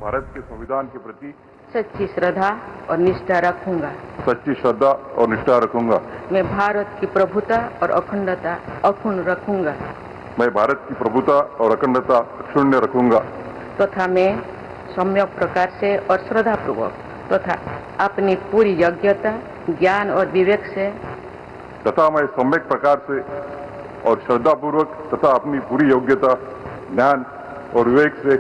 भारत के संविधान के प्रति सच्ची श्रद्धा और निष्ठा रखूंगा। सच्ची श्रद्धा और निष्ठा रखूंगा। मैं भारत की प्रभुता और अखंडता अक्षुण्ण रखूंगा। मैं भारत की प्रभुता और अखंडता अक्षुण्ण रखूंगा तथा मैं सम्यक प्रकार से और श्रद्धापूर्वक तथा अपनी पूरी योग्यता, ज्ञान और विवेक से तथा मैं सम्यक प्रकार से और श्रद्धापूर्वक तथा अपनी पूरी योग्यता, ज्ञान और विवेक से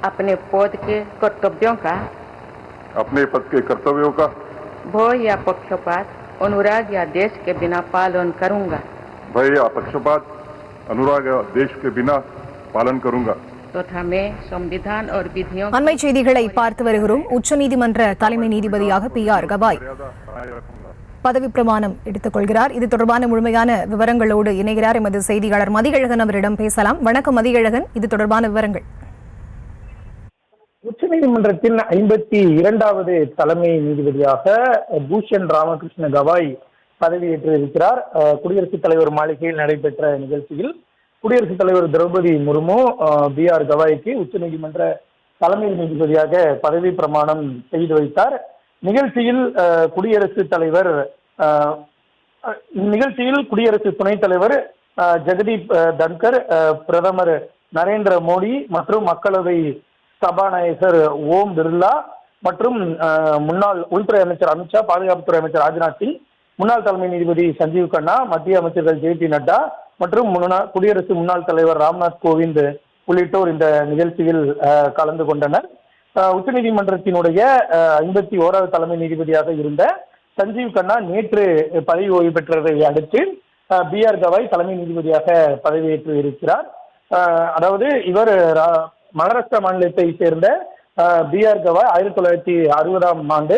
अपने पद के कर्तव्यों का, अपने पद के कर्तव्यों का भय या पक्षपात, अनुराग या देश के बिना पालन करूंगा। भय या पक्षपात, अनुराग या देश के बिना पालन करूंगा तथा मैं संविधान और विधियों அண்மை செய்திகளை பார்த்து வருகிறோம். உச்சநீதிமன்ற தலைமை நீதிபதியாக PR கவாய் பதவி பிரமாணம் எடுத்துக் கொள்கிறார். இது தொடர்பான முழுமையான விவரங்களோடு இணைகிறார் எமது செய்தியாளர் மதியழகன். அவரிடம் பேசலாம். வணக்கம் மதியழகன், இது தொடர்பான விவரங்கள். உச்சநீதிமன்றத்தின் 52வது தலைமை நீதிபதியாக பூஷன் ராமகிருஷ்ண கவாய் பதவியேற்று இருக்கிறார். குடியரசுத் தலைவர் மாளிகையில் நடைபெற்ற நிகழ்ச்சியில் குடியரசுத் தலைவர் திரௌபதி முர்மு PR கவாய்க்கு உச்சநீதிமன்ற தலைமை நீதிபதியாக பதவி பிரமாணம் செய்து வைத்தார். நிகழ்ச்சியில் குடியரசு துணைத் தலைவர் ஜெகதீப் தன்கர், பிரதமர் நரேந்திர மோடி மற்றும் மக்களவை சபாநாயகர் ஓம் பிர்லா மற்றும் முன்னாள் உள்துறை அமைச்சர் அமித்ஷா, பாதுகாப்புத்துறை அமைச்சர் ராஜ்நாத் சிங், முன்னாள் தலைமை நீதிபதி சஞ்சீவ் கண்ணா, மத்திய அமைச்சர்கள் JP நட்டா மற்றும் குடியரசு முன்னாள் தலைவர் ராம்நாத் கோவிந்த் உள்ளிட்டோர் இந்த நிகழ்ச்சியில் கலந்து கொண்டனர். உச்சநீதிமன்றத்தினுடைய 51வது தலைமை நீதிபதியாக இருந்த சஞ்சீவ் கண்ணா நேற்று பதவி ஓய்வு பெற்றதை அடுத்து PR கவாய் தலைமை நீதிபதியாக பதவியேற்று இருக்கிறார். அதாவது இவர் மகாராஷ்டிரா மாநிலத்தை சேர்ந்த PR கவாய் 1960ஆம் ஆண்டு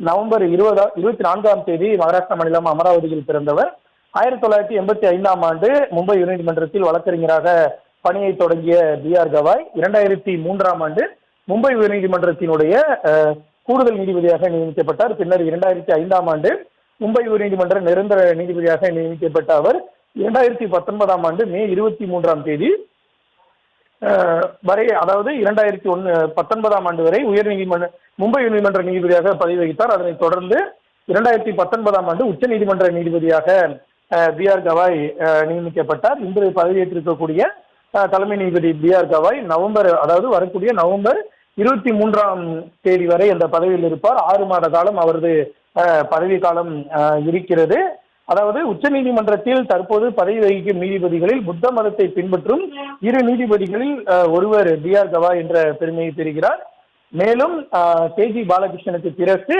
நவம்பர் 24ஆம் தேதி மகாராஷ்டிரா மாநிலம் அமராவதியில் பிறந்தவர். 1985ஆம் ஆண்டு மும்பை உயர்நீதிமன்றத்தில் வழக்கறிஞராக பணியை தொடங்கிய PR கவாய் 2003ஆம் ஆண்டு மும்பை உயர்நீதிமன்றத்தினுடைய கூடுதல் நீதிபதியாக நியமிக்கப்பட்டார். பின்னர் 2005ஆம் ஆண்டு மும்பை உயர்நீதிமன்ற நிரந்தர நீதிபதியாக நியமிக்கப்பட்ட அவர் 2019ஆம் ஆண்டு மே 23ஆம் தேதி வரை, அதாவது 2019ஆம் ஆண்டு வரை மும்பை உயர்நீதிமன்ற நீதிபதியாக பதவி வகித்தார். அதனைத் தொடர்ந்து 2019ஆம் ஆண்டு உச்ச நீதிமன்ற நீதிபதியாக PR கவாய் நியமிக்கப்பட்டார். இன்று பதவியேற்றிருக்கக்கூடிய தலைமை நீதிபதி PR கவாய் வரக்கூடிய நவம்பர் 23ஆம் தேதி வரை அந்த பதவியில் இருப்பார். 6 மாத காலம் அவரது பதவி காலம் இருக்கிறது. அதாவது உச்ச நீதிமன்றத்தில் தற்போது பதவி வகிக்கும் நீதிபதிகளில் புத்த மதத்தை பின்பற்றும் 2 நீதிபதிகளில் ஒருவர் PR கவாய் என்ற பெருமையை பெறுகிறார். மேலும் KG பாலகிருஷ்ணனுக்கு பிறகு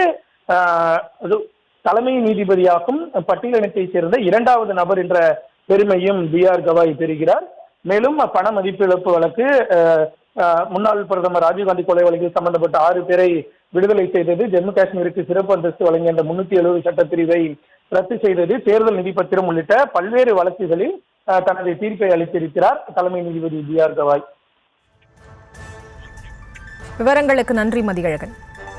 தலைமை நீதிபதியாகும் பட்டியலினத்தை சேர்ந்த 2வது நபர் என்ற பெருமையும் PR கவாய் பெறுகிறார். மேலும் பண மதிப்பு இழப்பு வழக்கு, முன்னாள் பிரதமர் ராஜீவ்காந்தி கொலை வழக்கில் சம்பந்தப்பட்ட 6 பேரை விடுதலை செய்தது, ஜம்மு காஷ்மீருக்கு சிறப்பு அந்தஸ்து வழங்கிய அந்த 370 சட்டப்பிரிவை ரத்து செய்தது, தேர்தல் நிதி பத்திரம் உள்ளிட்ட பல்வேறு வழக்குகளில் தனது தீர்ப்பை அளித்திருக்கிறார் தலைமை நீதிபதி PR கவாய். விவரங்களுக்கு நன்றி மதியழகன்.